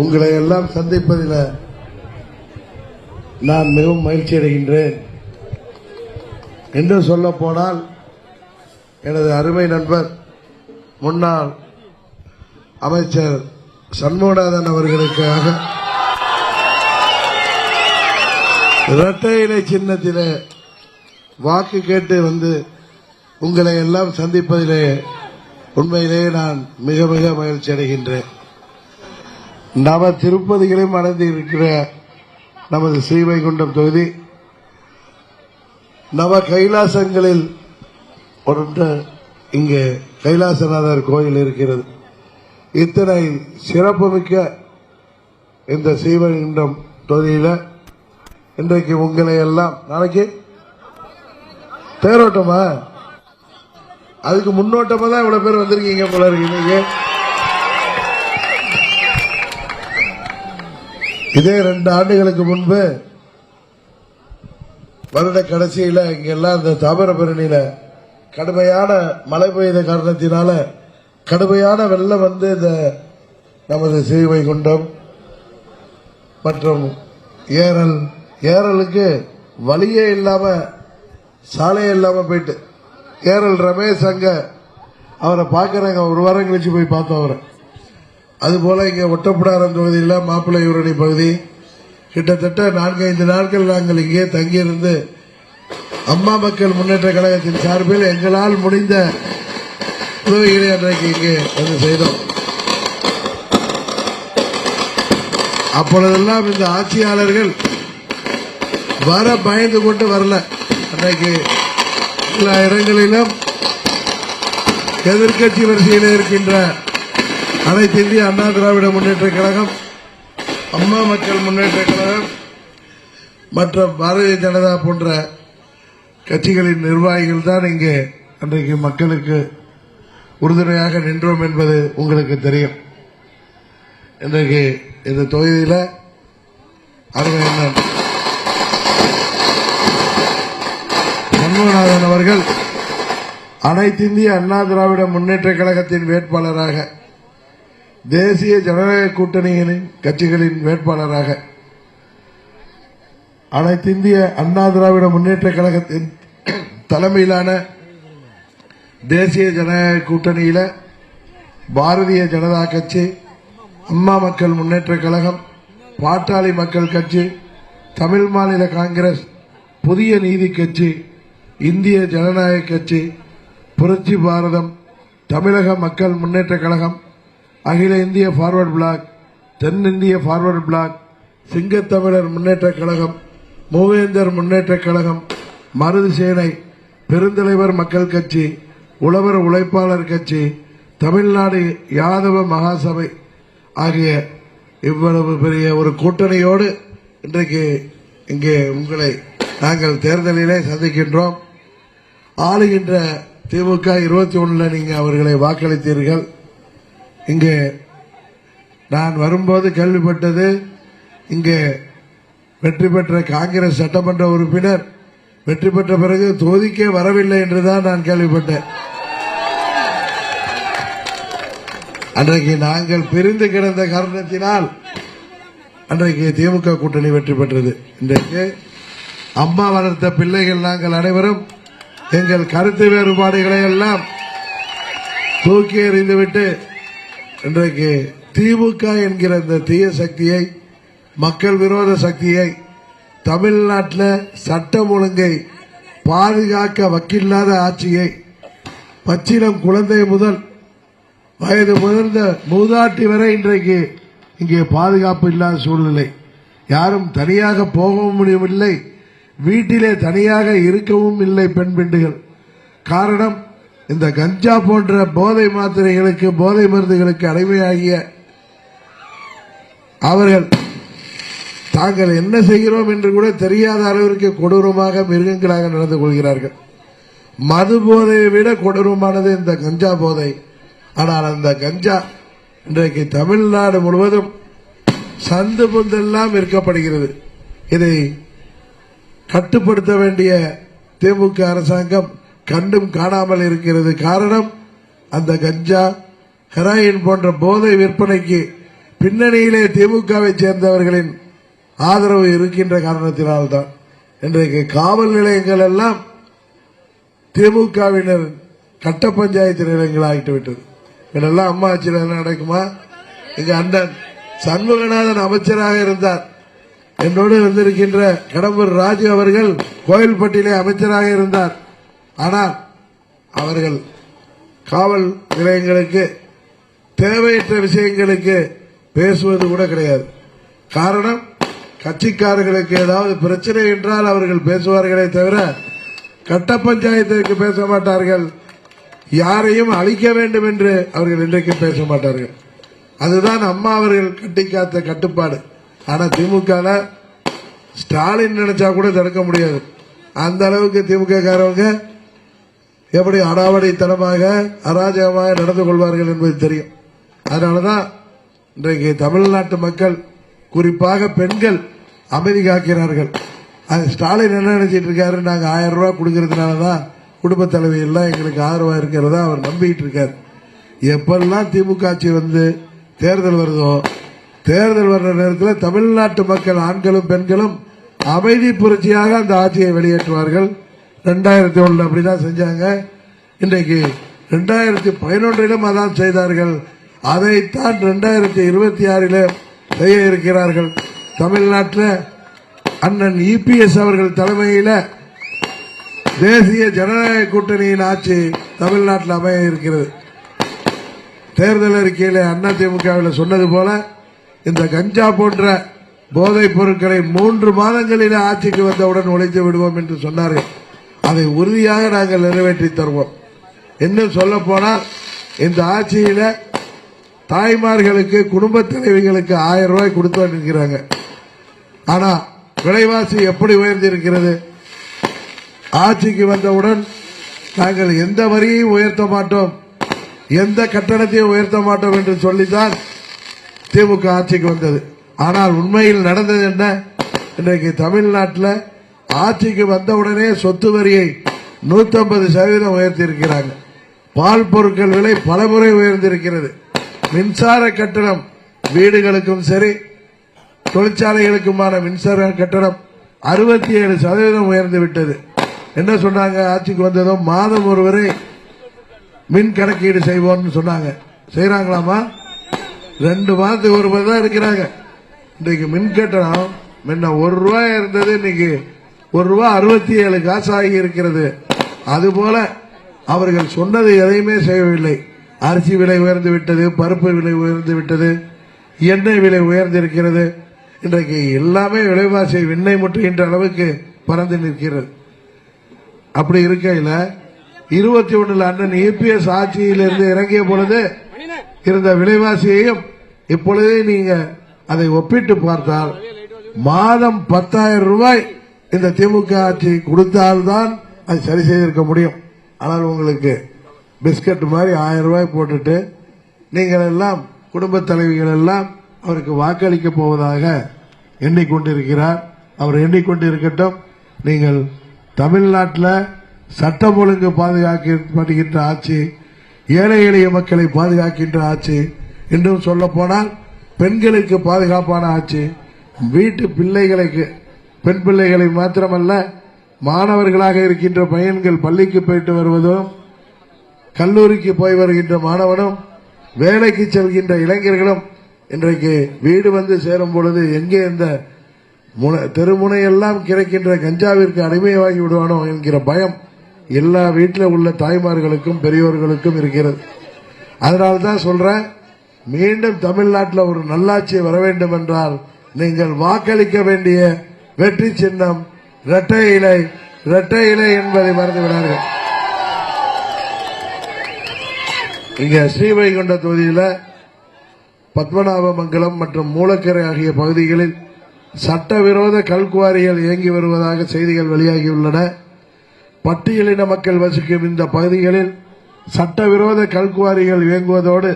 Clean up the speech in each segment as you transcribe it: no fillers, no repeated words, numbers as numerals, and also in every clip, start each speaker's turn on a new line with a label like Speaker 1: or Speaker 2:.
Speaker 1: உங்களை எல்லாம் சந்திப்பதில் நான் மிகவும் மகிழ்ச்சி அடைகின்றேன். என்று சொல்ல போனால் எனது அருமை நண்பர் முன்னாள் அமைச்சர் சண்முகநாதன் அவர்களுக்காக இரட்டை இலை சின்னத்திலே வாக்கு கேட்டு வந்து உங்களை எல்லாம் சந்திப்பதிலே உண்மையிலேயே நான் மிக மிக மகிழ்ச்சி அடைகின்றேன். நவ திருப்பதிகளையும் அடைந்து இருக்கிற நமது ஸ்ரீவைகுண்டம் தொகுதி நவ கைலாசங்களில் ஒன்று இங்கே கைலாசநாதர் கோயில் இருக்கிறது. இத்தனை சிறப்புமிக்க இந்த ஸ்ரீவைகுண்டம் தொகுதியில் இன்றைக்கு உங்களை எல்லாம் நாளைக்கு தேரோட்டமா அதுக்கு முன்னோட்டமா தான் இவ்வளவு பேர் வந்திருக்கீங்க போல இருக்கு. இன்னைக்கு இதே 2 ஆண்டுகளுக்கு முன்பு வருட கடைசியில இங்கெல்லாம் இந்த தாமிரபரணியில கடுமையான மழை பெய்த காரணத்தினால கடுமையான வெள்ளம் வந்து இந்த நமது ஸ்ரீவைகுண்டம் மற்றும் ஏரலுக்கு வழியே இல்லாம சாலையே இல்லாம போயிட்டு ஏரல் ரமேஷ் அங்க அவரை பார்க்கறாங்க. ஒரு வாரம் கழிச்சு போய் பார்த்தோம் அவரை. அதுபோல இங்க ஒட்டப்பிடாரம் தொகுதியில் மாப்பிள்ளையூரணி பகுதி கிட்டத்தட்ட 4-5 நாட்கள் நாங்கள் இங்கே தங்கியிருந்து அம்மா மக்கள் முன்னேற்ற கழகத்தின் சார்பில் எங்களால் முடிந்த உதவிகளை அன்றைக்கு இங்கே வந்து செய்தோம். அப்பொழுதெல்லாம் இந்த ஆட்சியாளர்கள் வர பயந்து கொண்டு வரல. அன்றைக்கு எல்லா இடங்களிலும் எதிர்கட்சி வரிசையில் இருக்கின்ற அனைத்து இந்திய அண்ணா திராவிட முன்னேற்ற கழகம், அம்மா மக்கள் முன்னேற்ற கழகம் மற்றும் பாரதிய ஜனதா போன்ற கட்சிகளின் நிர்வாகிகள் தான் இங்கே அன்றைக்கு மக்களுக்கு உறுதுணையாக நின்றோம் என்பது உங்களுக்கு தெரியும். இன்றைக்கு இந்த தொகுதியில் அருமையண்ணன் சண்முகநாதன் அவர்கள் அனைத்து இந்திய அண்ணா திராவிட முன்னேற்ற கழகத்தின் வேட்பாளராக, தேசிய ஜனநாயக கூட்டணியின் கட்சிகளின் வேட்பாளராக, அனைத்து இந்திய அண்ணா திராவிட முன்னேற்ற கழகத்தின் தலைமையிலான தேசிய ஜனநாயக கூட்டணியில பாரதிய ஜனதா கட்சி, அம்மா மக்கள் முன்னேற்ற கழகம், பாட்டாளி மக்கள் கட்சி, தமிழ் மாநில காங்கிரஸ், புதிய நீதி கட்சி, இந்திய ஜனநாயக கட்சி, புரட்சி பாரதம், தமிழக மக்கள் முன்னேற்ற கழகம், அகில இந்திய பார்வர்ட் பிளாக், தென்னிந்திய பார்வர்ட் பிளாக், சிங்கத்தமிழர் முன்னேற்ற கழகம், மூவேந்தர் முன்னேற்ற கழகம், மருது சேனை, பெருந்தலைவர் மக்கள் கட்சி, உழவர் உழைப்பாளர் கட்சி, தமிழ்நாடு யாதவ மகாசபை ஆகிய இவ்வளவு பெரிய ஒரு கூட்டணியோடு இன்றைக்கு இங்கே உங்களை நாங்கள் தேர்தலிலே சந்திக்கின்றோம். ஆளுகின்ற திமுக 21 நீங்க அவர்களை வாக்களித்தீர்கள். இங்கே நான் வரும்போது கேள்விப்பட்டது, இங்கே வெற்றி பெற்ற காங்கிரஸ் சட்டமன்ற உறுப்பினர் வெற்றி பெற்ற பிறகு தொகுதிக்கே வரவில்லை என்றுதான் நான் கேள்விப்பட்டேன். அன்றைக்கு நாங்கள் பிரிந்து கிடந்த காரணத்தினால் அன்றைக்கு திமுக கூட்டணி வெற்றி பெற்றது. இன்றைக்கு அம்மா வளர்த்த பிள்ளைகள் நாங்கள் அனைவரும் எங்கள் கருத்து வேறுபாடுகளை எல்லாம் தூக்கி எறிந்துவிட்டு இன்றைக்கு திமுக என்கிற இந்த தீய சக்தியை, மக்கள் விரோத சக்தியை, தமிழ்நாட்டில் சட்டம் ஒழுங்கை பாதுகாக்க வக்கில்லாத ஆட்சியை, பச்சிலம் குழந்தை முதல் வயது முதிர்ந்த மூதாட்டி வரை இன்றைக்கு இங்கே பாதுகாப்பு இல்லாத சூழ்நிலை. யாரும் தனியாக போகவும் முடியவில்லை, வீட்டிலே தனியாக இருக்கவும் இல்லை பெண் பிண்டுகள். காரணம், இந்த கஞ்சா போன்ற போதை மாத்திரைகளுக்கு, போதை மருந்துகளுக்கு அடிமையாகிய அவர்கள் தாங்கள் என்ன செய்கிறோம் என்று கூட தெரியாத அளவிற்கு கொடூரமாக மிருகங்களாக நடந்து கொள்கிறார்கள். மது போதையை விட கொடூரமானது இந்த கஞ்சா போதை. ஆனால் அந்த கஞ்சா இன்றைக்கு தமிழ்நாடு முழுவதும் சந்து பொந்தெல்லாம் விற்கப்படுகிறது. இதை கட்டுப்படுத்த வேண்டிய திமுக அரசாங்கம் கண்டும் காணாமல் இருக்கிறது. காரணம், அந்த கஞ்சா, ஹெராயின் போன்ற போதை விற்பனைக்கு பின்னணியிலே திமுகவை சேர்ந்தவர்களின் ஆதரவு இருக்கின்ற காரணத்தினால்தான் இன்றைக்கு காவல் நிலையங்கள் எல்லாம் திமுகவினர் கட்ட பஞ்சாயத்து நிலையங்கள் ஆகிவிட்டது. இதெல்லாம் அம்மா ஆட்சியில் நடக்குமா? எங்க அண்ணன் சண்முகநாதன் அமைச்சராக இருந்தார். என்னோடு வந்திருக்கின்ற கடம்பூர் ராஜு அவர்கள் கோயில்பட்டியிலே அமைச்சராக இருந்தார். ஆனால் அவர்கள் காவல் நிலையங்களுக்கு தேவையற்ற விஷயங்களுக்கு பேசுவது கூட கிடையாது. காரணம், கட்சிக்காரர்களுக்கு ஏதாவது பிரச்சனை என்றால் அவர்கள் பேசுவார்களே தவிர கட்ட பஞ்சாயத்திற்கு பேச மாட்டார்கள். யாரையும் அழிக்க வேண்டும் என்று அவர்கள் இன்றைக்கு பேச மாட்டார்கள். அதுதான் அம்மா அவர்கள் கட்டி காத்த கட்டுப்பாடு. ஆனா திமுக ஸ்டாலின் நினைச்சா கூட தடுக்க முடியாது. அந்த அளவுக்கு திமுக காரவங்க எப்படி அடாவடித்தனமாக அராஜகமாக நடந்து கொள்வார்கள் என்பது தெரியும். அதனாலதான் இன்றைக்கு தமிழ்நாட்டு மக்கள், குறிப்பாக பெண்கள் அமைதி காக்கிறார்கள். அது ஸ்டாலின் என்ன நினைச்சிட்டு இருக்காரு, நாங்க 1000 ரூபாய் கொடுக்கறதுனாலதான் குடும்ப தலைவி எல்லாம் எங்களுக்கு ஆதரவா இருக்கிறதா அவர் நம்பிட்டு இருக்காரு. எப்பெல்லாம் திமுக ஆட்சி வந்து தேர்தல் வருதோ, தேர்தல் வர்ற நேரத்தில் தமிழ்நாட்டு மக்கள் ஆண்களும் பெண்களும் அமைதி புரட்சியாக அந்த ஆட்சியை வெளியேற்றுவார்கள். 2001 அப்படிதான் செஞ்சாங்க. இன்றைக்கு 2011 அதான் செய்தார்கள். அதைத்தான் 2026 செய்ய இருக்கிறார்கள். தமிழ்நாட்டில் அண்ணன் இபிஎஸ் அவர்கள் தலைமையில் தேசிய ஜனநாயக கூட்டணியின் ஆட்சி தமிழ்நாட்டில் அமைய இருக்கிறது. தேர்தல் அறிக்கையில் அதிமுகவில் சொன்னது போல இந்த கஞ்சா போன்ற போதைப் பொருட்களை 3 மாதங்களில் ஆட்சிக்கு வந்தவுடன் உழைத்து விடுவோம் என்று சொன்னார்கள். அதை உறுதியாக நாங்கள் நிறைவேற்றி தருவோம். இன்னும் சொல்ல போனால் இந்த ஆட்சியில தாய்மார்களுக்கு, குடும்ப தலைவிகளுக்கு 1000 ரூபாய் கொடுத்து இருக்கிறாங்க. ஆனா விலைவாசி எப்படி உயர்ந்திருக்கிறது? ஆட்சிக்கு வந்தவுடன் நாங்கள் எந்த வரியையும் உயர்த்த மாட்டோம், எந்த கட்டணத்தையும் உயர்த்த மாட்டோம் என்று சொல்லித்தான் திமுக ஆட்சிக்கு வந்தது. ஆனால் உண்மையில் நடந்தது என்ன? இன்றைக்கு தமிழ்நாட்டில் ஆட்சிக்கு வந்தவுடனே சொத்து வரியை 150% உயர்த்தியிருக்கிறாங்க. பால் பொருட்கள் விலை பலமுறை உயர்ந்திருக்கிறது. மின்சார கட்டணம் வீடுகளுக்கும் சரி தொழிற்சாலைகளுக்குமான மின்சார கட்டணம் 67% உயர்ந்து விட்டது. என்ன சொன்னாங்க? ஆட்சிக்கு வந்ததும் மாதம் ஒருவரை மின் கணக்கீடு செய்வோம்னு சொன்னாங்க. செய்யறாங்களாமா? 2 மாதத்துக்கு ஒரு முறை தான் இருக்கிறாங்க. இன்றைக்கு மின் கட்டணம் முன்ன 1 ரூபாய் இருந்தது, இன்னைக்கு 1 ரூபாய் 67 காசு ஆகி இருக்கிறது. அதுபோல அவர்கள் சொன்னது எதையுமே செய்யவில்லை. அரிசி விலை உயர்ந்து விட்டது, பருப்பு விலை உயர்ந்து விட்டது, எண்ணெய் விலை உயர்ந்திருக்கிறது. இன்றைக்கு எல்லாமே விலைவாசி விண்ணை முட்டுகின்ற அளவுக்கு பறந்து நிற்கிறது. அப்படி இருக்கையில் 21 அண்ணன் இபிஎஸ் ஆட்சியிலிருந்து இறங்கிய பொழுது இருந்த விலைவாசியையும் இப்பொழுது நீங்க அதை ஒப்பிட்டு பார்த்தால் மாதம் 10,000 ரூபாய் இந்த திமுக ஆட்சி கொடுத்தால்தான் அது சரி செய்திருக்க முடியும். ஆனால் உங்களுக்கு பிஸ்கட் மாதிரி 1000 ரூபாய் போட்டுட்டு நீங்கள் எல்லாம் குடும்ப தலைவிகள் எல்லாம் அவருக்கு வாக்களிக்க போவதாக எண்ணிக்கொண்டிருக்கிறார். அவர் எண்ணிக்கொண்டிருக்கட்டும். நீங்கள் தமிழ்நாட்டில் சட்டம் ஒழுங்கு பாதுகாக்கப்படுகின்ற ஆட்சி, ஏழை எளிய மக்களை பாதுகாக்கின்ற ஆட்சி, இன்னும் சொல்ல போனால் பெண்களுக்கு பாதுகாப்பான ஆட்சி, வீட்டு பிள்ளைகளுக்கு, பெண் பிள்ளைகளை மாத்திரமல்ல மாணவர்களாக இருக்கின்ற பையன்கள் பள்ளிக்கு போயிட்டு வருவதும், கல்லூரிக்கு போய் வருகின்ற மாணவனும், வேலைக்கு செல்கின்ற இளைஞர்களும் இன்றைக்கு வீடு வந்து சேரும் பொழுது எங்கே இந்த தெருமுனையெல்லாம் கிடைக்கின்ற கஞ்சாவிற்கு அடிமையாகி விடுவானோ என்கிற பயம் எல்லா வீட்டில் உள்ள தாய்மார்களுக்கும் பெரியோர்களுக்கும் இருக்கிறது. அதனால்தான் சொல்றேன், மீண்டும் தமிழ்நாட்டில் ஒரு நல்லாட்சி வர வேண்டும் என்றால் நீங்கள் வாக்களிக்க வேண்டிய வெற்றி சின்னம் இரட்டை இலை. இரட்டை இலை என்பதை மறந்துவிடார்கள். இங்க ஸ்ரீவைகுண்ட தொகுதியில் பத்மநாபமங்கலம் மற்றும் மூலக்கரை ஆகிய பகுதிகளில் சட்டவிரோத கல்குவாரிகள் இயங்கி வருவதாக செய்திகள் வெளியாகியுள்ளன. பட்டியலின மக்கள் வசிக்கும் இந்த பகுதிகளில் சட்டவிரோத கல்குவாரிகள் இயங்குவதோடு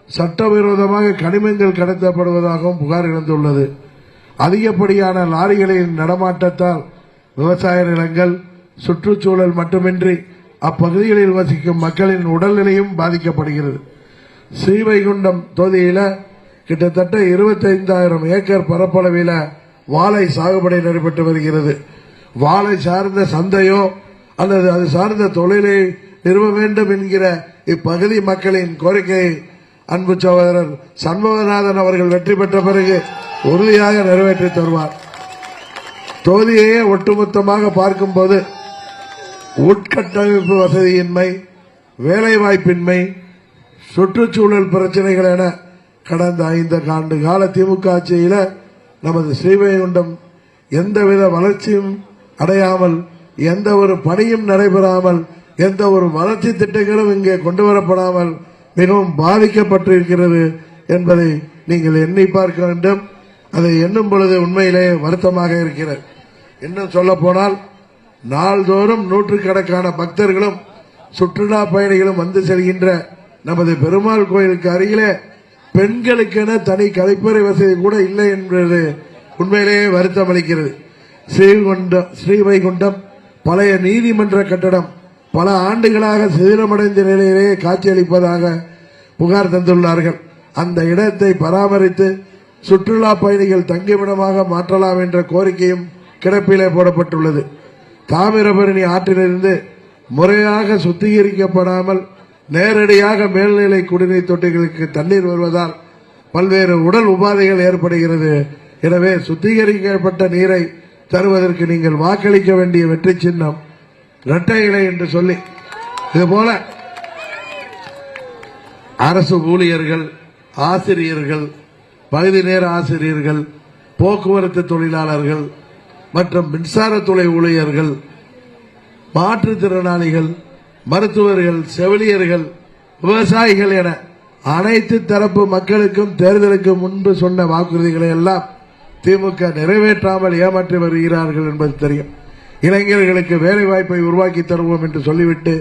Speaker 1: சட்டவிரோதமாக கனிமங்கள் கடத்தப்படுவதாகவும் புகார் எழுந்துள்ளது. அதிகப்படியான லாரிகளின் நடமாட்டத்தால் விவசாய நிலங்கள், சுற்றுச்சூழல் மட்டுமின்றி அப்பகுதிகளில் வசிக்கும் மக்களின் உடல்நிலையும் பாதிக்கப்படுகிறது. ஸ்ரீவைகுண்டம் தொகுதியில் கிட்டத்தட்ட 25,000 ஏக்கர் பரப்பளவில் வாழை சாகுபடி நடைபெற்று வருகிறது. வாழை சார்ந்த சந்தையோ அல்லது அது சார்ந்த தொழிலை நிறுவ வேண்டும் என்கிற இப்பகுதி மக்களின் கோரிக்கையை அன்பு சகோதரர் சண்முகநாதன் அவர்கள் வெற்றி பெற்ற பிறகு உறுதியாக நிறைவேற்றி தருவார். தொகுதியையே ஒட்டுமொத்தமாக பார்க்கும்போது உட்கட்டமைப்பு வசதியின்மை, வேலைவாய்ப்பின்மை, சுற்றுச்சூழல் பிரச்சனைகள் என கடந்த 5 ஆண்டு கால திமுக ஆட்சியில் நமது ஸ்ரீவைகுண்டம் எந்தவித வளர்ச்சியும் அடையாமல், எந்த ஒரு பணியும் நடைபெறாமல், எந்த ஒரு வளர்ச்சி திட்டங்களும் இங்கே கொண்டு வரப்படாமல் மிகவும் பாதிக்கப்பட்டிருக்கிறது என்பதை நீங்கள் எண்ணி பார்க்க வேண்டும். அதை எண்ணும் பொழுது உண்மையிலே வருத்தமாக இருக்கிறது. இன்னும் சொல்ல போனால் நாள்தோறும் நூற்றுக்கணக்கான பக்தர்களும் சுற்றுலா பயணிகளும் வந்து செல்கின்ற நமது பெருமாள் கோயிலுக்கு அருகிலே பெண்களுக்கென தனி கழிப்பறை வசதி கூட இல்லை என்பது உண்மையிலேயே வருத்தம் அளிக்கிறது. ஸ்ரீவைகுண்டம் பழைய நீதிமன்ற கட்டடம் பல ஆண்டுகளாக சிதிலமடைந்த நிலையிலேயே காட்சியளிப்பதாக புகார் தந்துள்ளார்கள். அந்த இடத்தை பராமரித்து சுற்றுலா பயணிகள் தங்குமிடமாக மாற்றலாம் என்ற கோரிக்கையும் கிடப்பிலே போடப்பட்டுள்ளது. தாமிரபரணி ஆற்றிலிருந்து முறையாக சுத்திகரிக்கப்படாமல் நேரடியாக மேல்நிலை குடிநீர் தொட்டிகளுக்கு தண்ணீர் வருவதால் பல்வேறு உடல் உபாதைகள் ஏற்படுகிறது. எனவே சுத்திகரிக்கப்பட்ட நீரை தருவதற்கு நீங்கள் வாக்களிக்க வேண்டிய வெற்றி சின்னம் இரட்டை இலை என்று சொல்லி, இதுபோல அரசு ஊழியர்கள், ஆசிரியர்கள், பகுதி நேர ஆசிரியர்கள், போக்குவரத்து தொழிலாளர்கள் மற்றும் மின்சாரத்துறை ஊழியர்கள், மாற்றுத்திறனாளிகள், மருத்துவர்கள், செவிலியர்கள், விவசாயிகள் என அனைத்து தரப்பு மக்களுக்கும் தேர்தலுக்கு முன்பு சொன்ன வாக்குறுதிகளை எல்லாம் திமுக நிறைவேற்றாமல் ஏமாற்றி வருகிறார்கள் என்பது தெரியும். இளைஞர்களுக்கு வேலை வாய்ப்பை உருவாக்கி தருவோம் என்று சொல்லிவிட்டு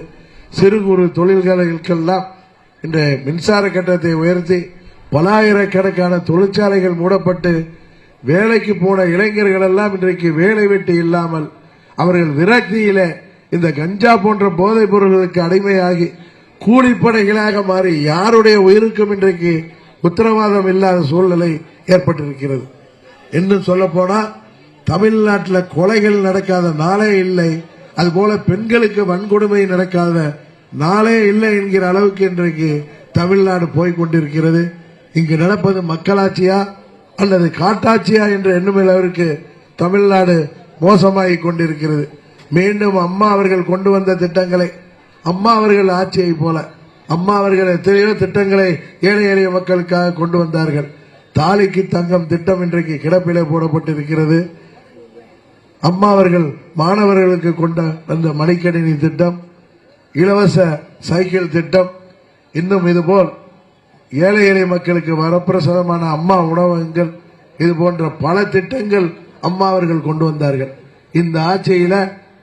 Speaker 1: சிறு குறு தொழில்களுக்கெல்லாம் இந்த மின்சார கட்டணத்தை உயர்த்தி பலாயிரக்கணக்கான தொழிற்சாலைகள் மூடப்பட்டு வேலைக்கு போன இளைஞர்கள் எல்லாம் இன்றைக்கு வேலை வெட்டி இல்லாமல் அவர்கள் விரக்தியில இந்த கஞ்சா போன்ற போதைப் பொருட்களுக்கு அடிமையாகி கூலிப்படைகளாக மாறி யாருடைய உயிருக்கும் இன்றைக்கு உத்தரவாதம் இல்லாத சூழ்நிலை ஏற்பட்டிருக்கிறது. இன்னும் சொல்ல போனா தமிழ்நாட்டில் கொலைகள் நடக்காத நாளே இல்லை, அதுபோல பெண்களுக்கு வன்கொடுமை நடக்காத நாளே இல்லை என்கிற அளவுக்கு இன்றைக்கு தமிழ்நாடு போய்கொண்டிருக்கிறது. இங்கு நடப்பது மக்களாட்சியா அல்லது காட்டாட்சியா என்ற எண்ணும் அளவிற்கு தமிழ்நாடு மோசமாகிக் கொண்டிருக்கிறது. மீண்டும் அம்மா அவர்கள் கொண்டு வந்த திட்டங்களை, அம்மா அவர்கள் ஆட்சியை போல அம்மா அவர்கள் எத்தனையோ திட்டங்களை ஏழை எளிய மக்களுக்காக கொண்டு வந்தார்கள். தாலிக்கு தங்கம் திட்டம் இன்றைக்கு கிடப்பிலே போடப்பட்டிருக்கிறது. அம்மா அவர்கள் மாணவர்களுக்கு கொண்ட அந்த மடிக்கணினி திட்டம், இலவச சைக்கிள் திட்டம், இன்னும் இதுபோல் ஏழை எளிய மக்களுக்கு வரப்பிரசாதமான அம்மா உணவகங்கள், இது போன்ற பல திட்டங்கள் அம்மா அவர்கள் கொண்டு வந்தார்கள். இந்த ஆட்சியில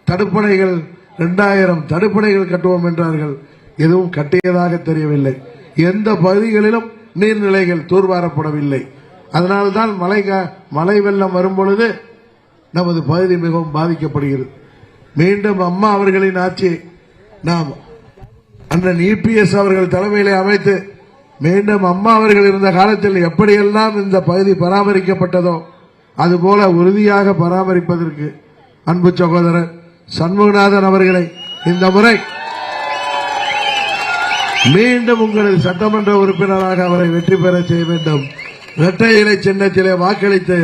Speaker 1: தடுப்பணைகள் 2000 தடுப்பணைகள் கட்டுவோம் என்றார்கள். எதுவும் கட்டியதாக தெரியவில்லை. எந்த பகுதிகளிலும் நீர்நிலைகள் தூர்வாரப்படவில்லை. அதனால்தான் மழை வெள்ளம் வரும்பொழுது நமது பகுதி மிகவும் பாதிக்கப்படுகிறது. மீண்டும் அம்மா அவர்களின் ஆட்சி நாம் அண்ணன் இபிஎஸ் அவர்கள் தலைமையிலே அமைத்து மீண்டும் அம்மா அவர்கள் இருந்த காலத்தில் எப்படியெல்லாம் இந்த பகுதி பராமரிக்கப்பட்டதோ அதுபோல உறுதியாக பராமரிப்பதற்கு அன்பு சகோதரர் சண்முகநாதன் அவர்களை இந்த முறை மீண்டும் உங்களது சட்டமன்ற உறுப்பினராக அவரை வெற்றி பெற செய்ய வேண்டும். இரட்டை இலை சின்னத்திலே வாக்களித்து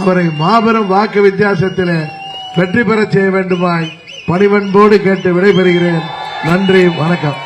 Speaker 1: அவரை மாபெரும் வாக்கு வித்தியாசத்திலே வெற்றி பெற செய்ய வேண்டுமாய் பணிவன்போடு கேட்டு விடைபெறுகிறேன். நன்றி, வணக்கம்.